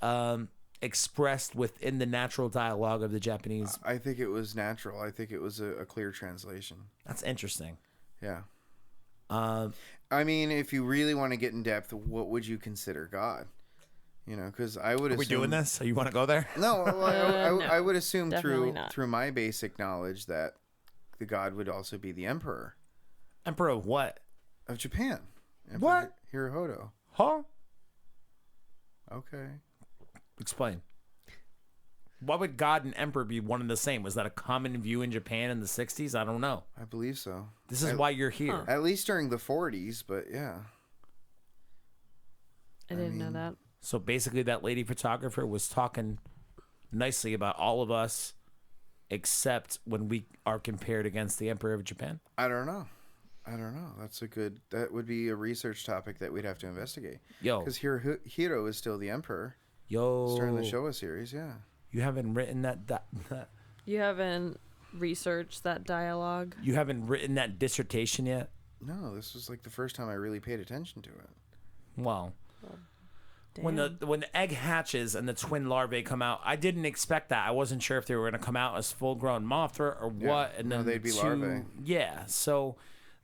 expressed within the natural dialogue of the Japanese? I think it was natural. I think it was a clear translation. That's interesting. Yeah. I mean, if you really want to get in depth, what would you consider God? You know, because I would assume... Are we doing this? So you want to go there? No, No, I would assume definitely not. through my basic knowledge that the God would also be the emperor. Emperor of what? Of Japan. Emperor What? Hirohito. Huh? Okay. Explain. Why would God and Emperor be one and the same? Was that a common view in Japan in the 60s? I don't know. I believe so. This is why you're here. At least during the 40s, but yeah. I didn't know that. So basically that lady photographer was talking nicely about all of us, except when we are compared against the Emperor of Japan? I don't know. That would be a research topic that we'd have to investigate. Yo. Because Hiro is still the emperor. Yo. Starting the Showa series, yeah. You haven't written that You haven't researched that dialogue? You haven't written that dissertation yet? No, this was like the first time I really paid attention to it. Well, Damn. when the egg hatches and the twin larvae come out, I didn't expect that. I wasn't sure if they were going to come out as full-grown Mothra or what. And then they'd be larvae. Yeah, so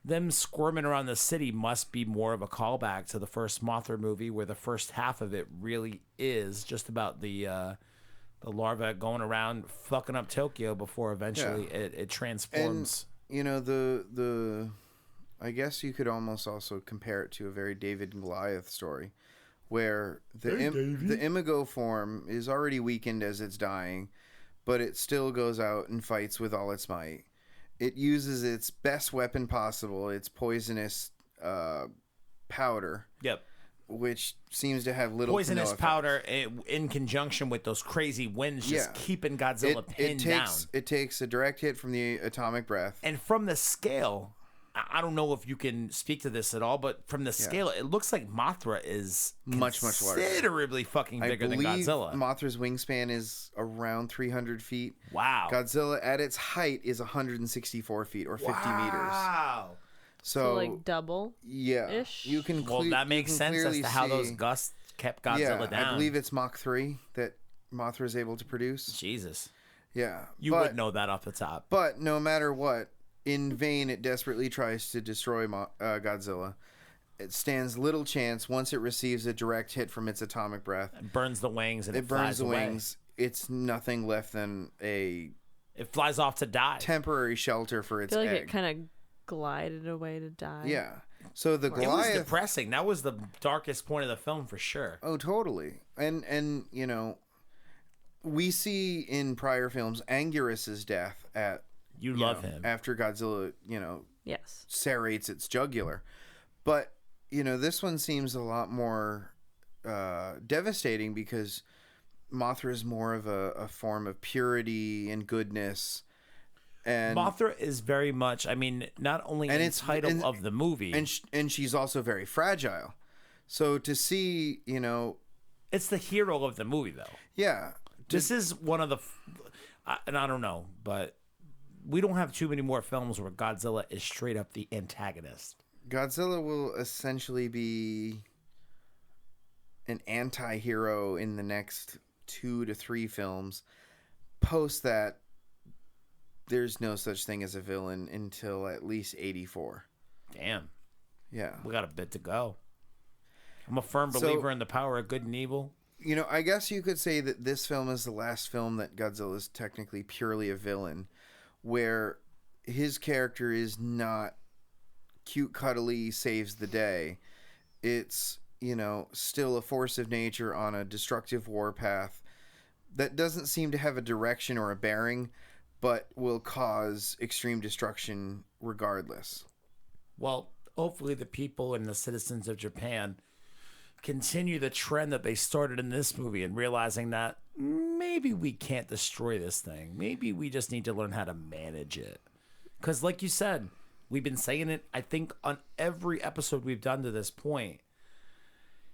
them squirming around the city must be more of a callback to the first Mothra movie, where the first half of it really is just about the larva going around fucking up Tokyo before eventually it transforms. And, you know, the I guess you could almost also compare it to a very David and Goliath story, where the Imago form is already weakened as it's dying, but it still goes out and fights with all its might. It uses its best weapon possible, its poisonous powder. Yep. which seems to have little poisonous to no powder in conjunction with those crazy winds just keeping Godzilla pinned down. It takes a direct hit from the atomic breath. And from the scale, I don't know if you can speak to this at all, but from the scale, it looks like Mothra is much larger, considerably fucking bigger than Godzilla. Mothra's wingspan is around 300 feet. Wow. Godzilla at its height is 164 feet or 50 meters. Wow. So like double. Yeah. Ish. You can. Well, that makes sense as to how those gusts kept Godzilla down. I believe it's Mach 3 that Mothra is able to produce. Jesus. Yeah. You would know that off the top. But no matter what. In vain, it desperately tries to destroy Godzilla. It stands little chance once it receives a direct hit from its atomic breath. It burns the wings and it burns flies the away. wings. It's nothing left than a... It flies off to die. Temporary shelter for its I feel like egg. it kind of glided away to die. Yeah. So the Goliath... It was depressing. That was the darkest point of the film for sure. Oh, totally. And you know, we see in prior films Anguirus's death at... You love him. After Godzilla, Yes. serrates its jugular. But, this one seems a lot more devastating because Mothra is more of a form of purity and goodness. And Mothra is very much, not only in the title of the movie. And she's also very fragile. So to see, It's the hero of the movie, though. Yeah. This is one of the... and I don't know, but... We don't have too many more films where Godzilla is straight up the antagonist. Godzilla will essentially be an anti-hero in the next 2 to 3 films. Post that, there's no such thing as a villain until at least 84. Damn. Yeah. We got a bit to go. I'm a firm believer in the power of good and evil. I guess you could say that this film is the last film that Godzilla is technically purely a villain, where his character is not cute, cuddly, saves the day. It's, still a force of nature on a destructive warpath that doesn't seem to have a direction or a bearing, but will cause extreme destruction regardless. Well, hopefully the people and the citizens of Japan continue the trend that they started in this movie and realizing that maybe we can't destroy this thing. Maybe we just need to learn how to manage it. Because like you said, we've been saying it, I think, on every episode we've done to this point.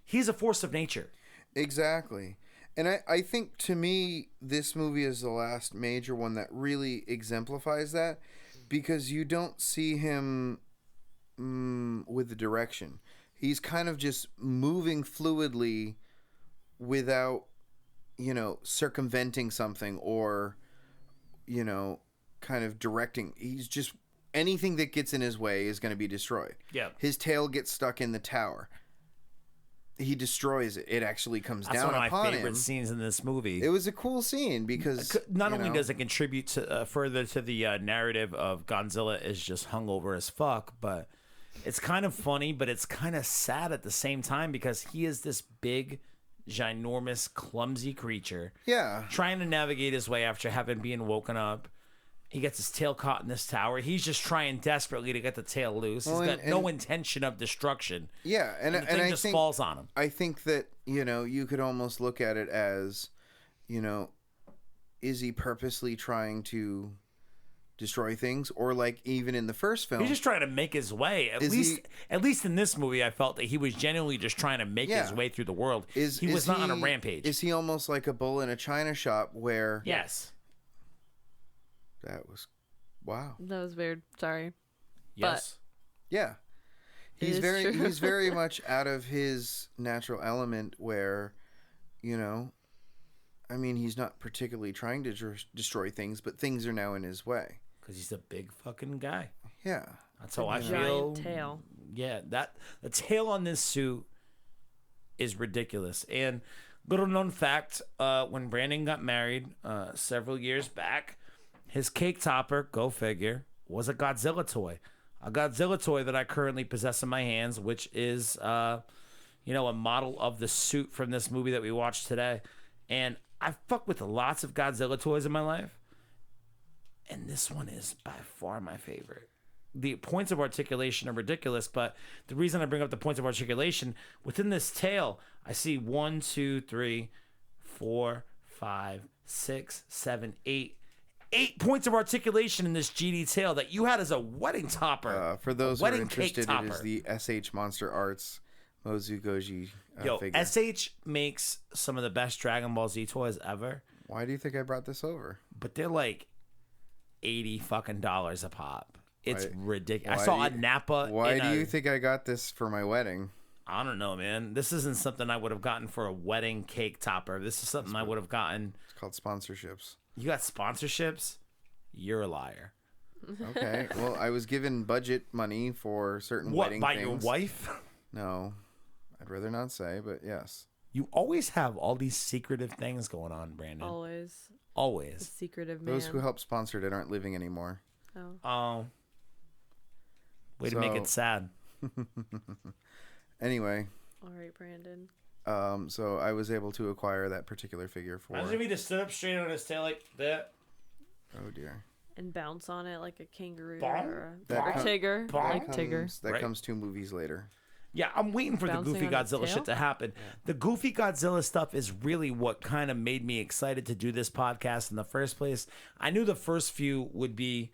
He's a force of nature. Exactly. And I think, to me, this movie is the last major one that really exemplifies that, because you don't see him with the direction. He's kind of just moving fluidly without, circumventing something or, kind of directing. He's just, anything that gets in his way is going to be destroyed. Yeah. His tail gets stuck in the tower. He destroys it. It actually comes That's down one of upon my favorite him. scenes in this movie. It was a cool scene because not only does it contribute to further to the narrative of Godzilla is just hungover as fuck, but it's kind of funny, but it's kind of sad at the same time because he is this big, ginormous, clumsy creature. Yeah. Trying to navigate his way after having been woken up. He gets his tail caught in this tower. He's just trying desperately to get the tail loose. He's got no intention of destruction. Yeah, and the thing I just think, falls on him. I think that, you could almost look at it as, is he purposely trying to destroy things? Or like even in the first film, He's just trying to make his way. At least in this movie, I felt that he was genuinely just trying to make his way through the world. He was not on a rampage. Is he almost like a bull in a china shop where... Yes. That was... Wow. That was weird. Sorry. Yes. Yeah. He's very much out of his natural element where, he's not particularly trying to destroy things, but things are now in his way. Because he's a big fucking guy. Yeah. That's how I Giant feel. tail. Yeah, the tail on this suit is ridiculous. And little known fact, when Brandon got married several years back, his cake topper, go figure, was a Godzilla toy. A Godzilla toy that I currently possess in my hands, which is, a model of the suit from this movie that we watched today. And I've fucked with lots of Godzilla toys in my life. And this one is by far my favorite. the points of articulation are ridiculous, but the reason I bring up the points of articulation, within this tail, I see 1, 2, 3, 4, 5, 6, 7, 8. 8 points of articulation in this GD tail that you had as a wedding topper. For those who are interested, it is the SH Monster Arts Mozu Goji figure. SH makes some of the best Dragon Ball Z toys ever. Why do you think I brought this over? But they're like $80 fucking a pop. It's ridiculous. I saw a Nappa. Why do you think I got this for my wedding? I don't know, man. This isn't something I would have gotten for a wedding cake topper. This is something I would have gotten. It's called sponsorships. You got sponsorships? You're a liar. Okay. Well, I was given budget money for certain wedding by things. your wife? No. I'd rather not say, but yes. You always have all these secretive things going on, Brandon. Always. Always. Secretive man. Those who helped sponsored it aren't living anymore. Oh. Way to make it sad. Anyway. All right, Brandon. So I was able to acquire that particular figure for. Imagine if he just stood up straight on his tail like that. Oh dear. And bounce on it like a kangaroo Bonk. or Bonk. Tigger. Bonk. Like Tigger. That comes 2 movies later. Yeah, I'm waiting for Bouncing the Goofy on its Godzilla tail? shit to happen. Yeah. The Goofy Godzilla stuff is really what kind of made me excited to do this podcast in the first place. I knew the first few would be,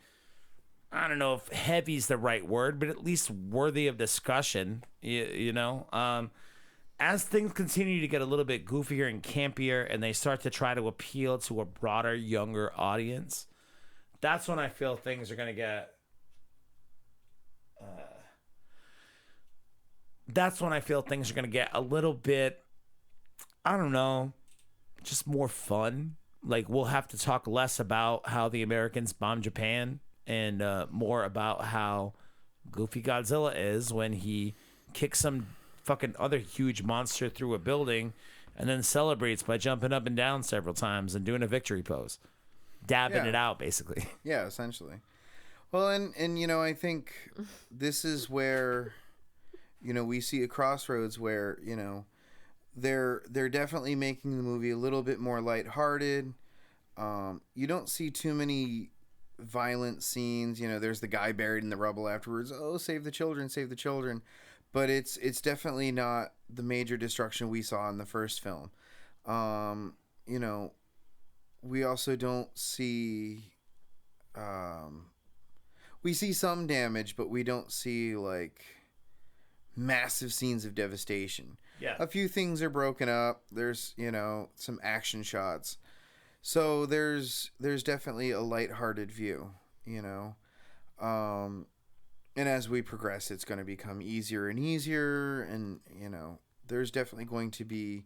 I don't know if heavy's the right word, but at least worthy of discussion, you know? As things continue to get a little bit goofier and campier and they start to try to appeal to a broader, younger audience, that's when I feel things are going to get... that's when I feel things are going to get a little bit, I don't know, just more fun. Like, we'll have to talk less about how the Americans bombed Japan and more about how Goofy Godzilla is when he kicks some fucking other huge monster through a building and then celebrates by jumping up and down several times and doing a victory pose. Dabbing it out, basically. Yeah, essentially. Well, and you know, I think this is where... You know, we see a crossroads where, you know, they're definitely making the movie a little bit more lighthearted. You don't see too many violent scenes. You know, there's the guy buried in the rubble afterwards. Oh, save the children, save the children. But it's definitely not the major destruction we saw in the first film. You know, we also don't see... we see some damage, but we don't see, like... massive scenes of devastation. Yeah. A few things are broken up. There's, you know, some action shots. So there's definitely a lighthearted view, you know. And as we progress, it's going to become easier and easier. And, you know, there's definitely going to be,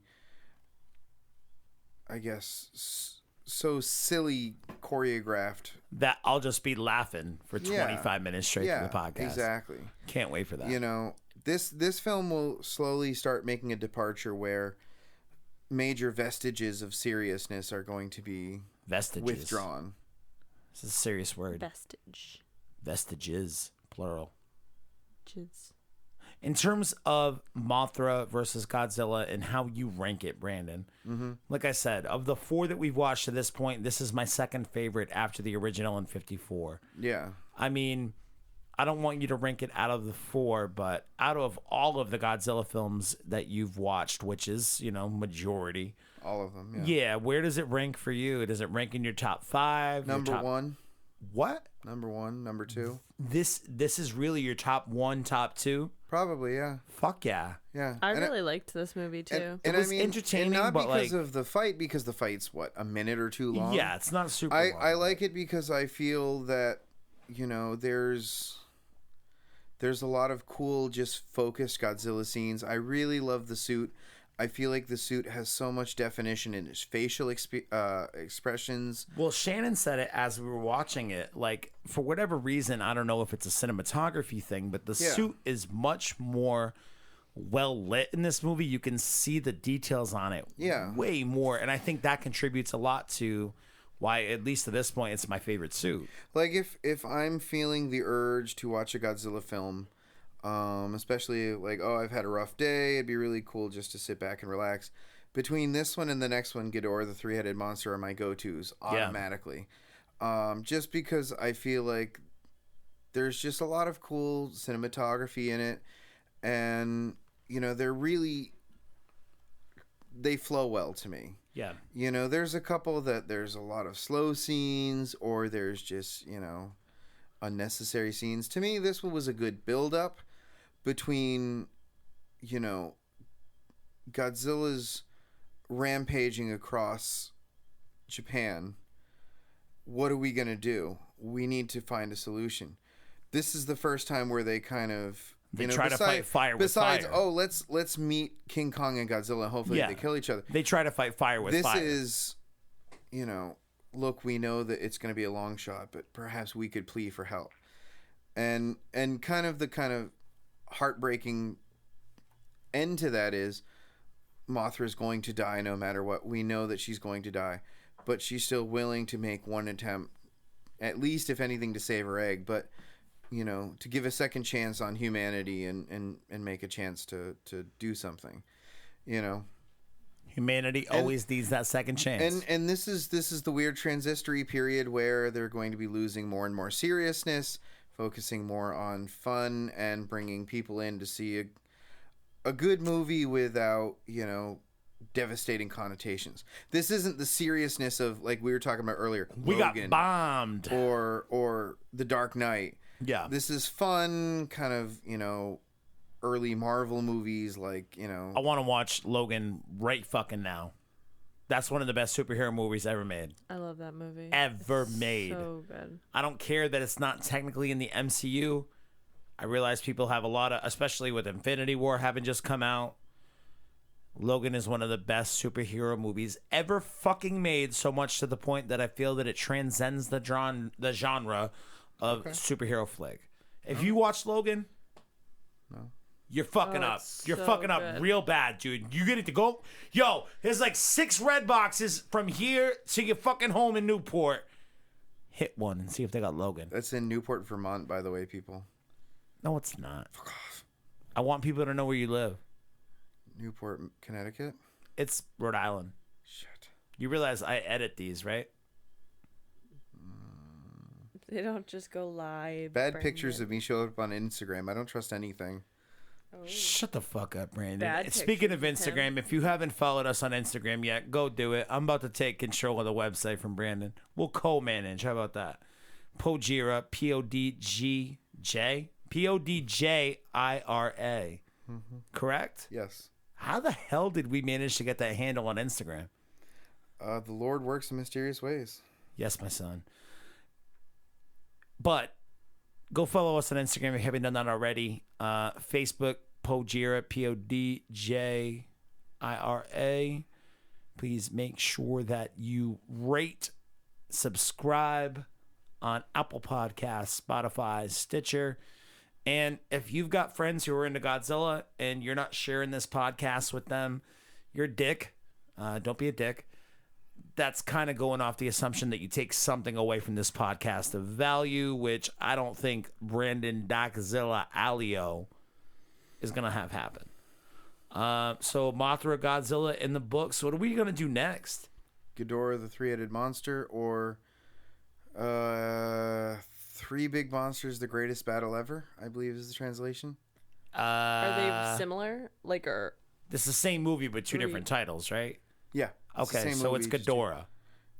I guess, so silly choreographed that I'll just be laughing for 25 minutes straight through the podcast. Exactly. Can't wait for that. You know, this film will slowly start making a departure where major vestiges of seriousness are going to be withdrawn. This is a serious word. Vestige. Vestiges, plural. Jizz. In terms of Mothra versus Godzilla and how you rank it, Brandon, like I said, of the 4 that we've watched to this point, this is my second favorite after the original in 54. Yeah. I mean, I don't want you to rank it out of the 4, but out of all of the Godzilla films that you've watched, which is, you know, majority. All of them, yeah. Where does it rank for you? Does it rank in your top 5? Number 1. What? Number 1, number 2. This is really your top 1, top 2? Probably, yeah. Fuck yeah. Yeah. I really liked this movie too. It was entertaining, and not but because of the fight, because the fight's what, a minute or 2 long? Yeah, it's not super long. I like it because I feel that, you know, there's a lot of cool, just focused Godzilla scenes. I really love the suit. I feel like the suit has so much definition in its facial expressions. Well, Shannon said it as we were watching it. Like, for whatever reason, I don't know if it's a cinematography thing, but the suit is much more well lit in this movie. You can see the details on it way more. And I think that contributes a lot to why, at least to this point, it's my favorite suit. Like, if I'm feeling the urge to watch a Godzilla film... especially like, oh, I've had a rough day, it'd be really cool just to sit back and relax. Between this one and the next one, Ghidorah the Three-Headed Monster are my go-tos automatically. Just because I feel like there's just a lot of cool cinematography in it, and they flow well to me. Yeah. There's a couple that there's a lot of slow scenes, or there's just, unnecessary scenes. To me, this one was a good build-up between, Godzilla's rampaging across Japan. What are we going to do? We need to find a solution. This is the first time where they kind of... They try to fight fire with fire. Besides, let's meet King Kong and Godzilla. Hopefully they kill each other. They try to fight fire with fire. This is, look, we know that it's going to be a long shot, but perhaps we could plead for help. And kind of heartbreaking end to that is Mothra is going to die no matter what. We know that she's going to die, but she's still willing to make one attempt, at least if anything, to save her egg. But to give a second chance on humanity and make a chance to do something, Humanity always needs that second chance. And this is the weird transistory period where they're going to be losing more and more seriousness, focusing more on fun, and bringing people in to see a good movie without, devastating connotations. This isn't the seriousness of, like we were talking about earlier, we Logan, got bombed, or The Dark Knight. Yeah. This is fun, kind of, early Marvel movies, like, I want to watch Logan right fucking now. That's one of the best superhero movies ever made. I love that movie. Ever made. So good. I don't care that it's not technically in the MCU. I realize people have a lot of, especially with Infinity War having just come out. Logan is one of the best superhero movies ever fucking made, so much to the point that I feel that it transcends the genre of superhero flick. If you watch Logan, you're fucking up. You're so fucking up good. real bad, dude. You get it to go. Yo, there's like 6 red boxes from here to your fucking home in Newport. Hit one and see if they got Logan. That's in Newport, Vermont, by the way, people. No, it's not. Fuck off. I want people to know where you live. Newport, Connecticut? It's Rhode Island. Shit. You realize I edit these, right? They don't just go live. Bad pictures of me show up on Instagram. I don't trust anything. Oh. Shut the fuck up, Brandon. Bad Speaking of pictures of him. Instagram, if you haven't followed us on Instagram yet, go do it. I'm about to take control of the website from Brandon. We'll co-manage. How about that? Podjira, Podgj, Podjira. Correct? Yes. How the hell did we manage to get that handle on Instagram? The Lord works in mysterious ways. Yes, my son. But go follow us on Instagram if you haven't done that already. Facebook, Podjira, Podjira. Please make sure that you rate, subscribe on Apple Podcasts, Spotify, Stitcher. And if you've got friends who are into Godzilla and you're not sharing this podcast with them, you're a dick. Don't be a dick. That's kind of going off the assumption that you take something away from this podcast of value, which I don't think Brandon Godzilla Alio is going to have happen. So Mothra, Godzilla in the books. What are we going to do next? Ghidorah, the three-headed monster, or Three Big Monsters, the Greatest Battle Ever, I believe is the translation. Are they similar? Or this is the same movie but two different titles, right? Yeah. Okay, so it's Ghidorah.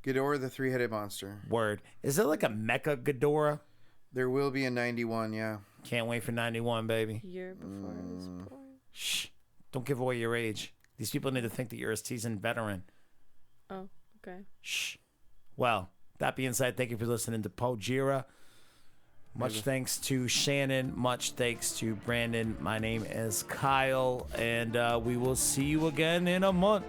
Ghidorah, the three-headed monster. Word. Is it like a Mecha Ghidorah? There will be a 91, yeah. Can't wait for 91, baby. Year before I was born. Shh. Don't give away your age. These people need to think that you're a seasoned veteran. Oh, okay. Shh. Well, that being said, thank you for listening to Podjira. Much thanks to Shannon. Much thanks to Brandon. My name is Kyle, and we will see you again in a month.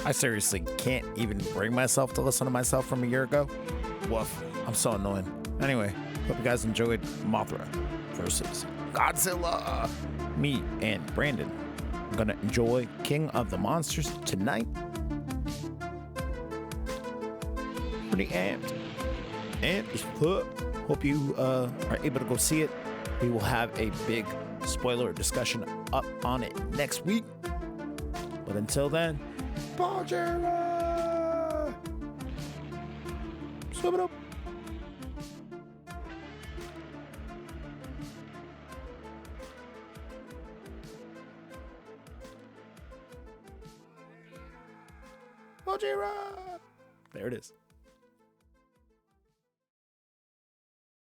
I seriously can't even bring myself to listen to myself from a year ago. Woof. I'm so annoying. Anyway, hope you guys enjoyed Mothra versus Godzilla. Me and Brandon are going to enjoy King of the Monsters tonight. Pretty amped. And hope you are able to go see it. We will have a big spoiler discussion up on it next week. But until then, Podjira! Boop-a-doop. Gojira! There it is.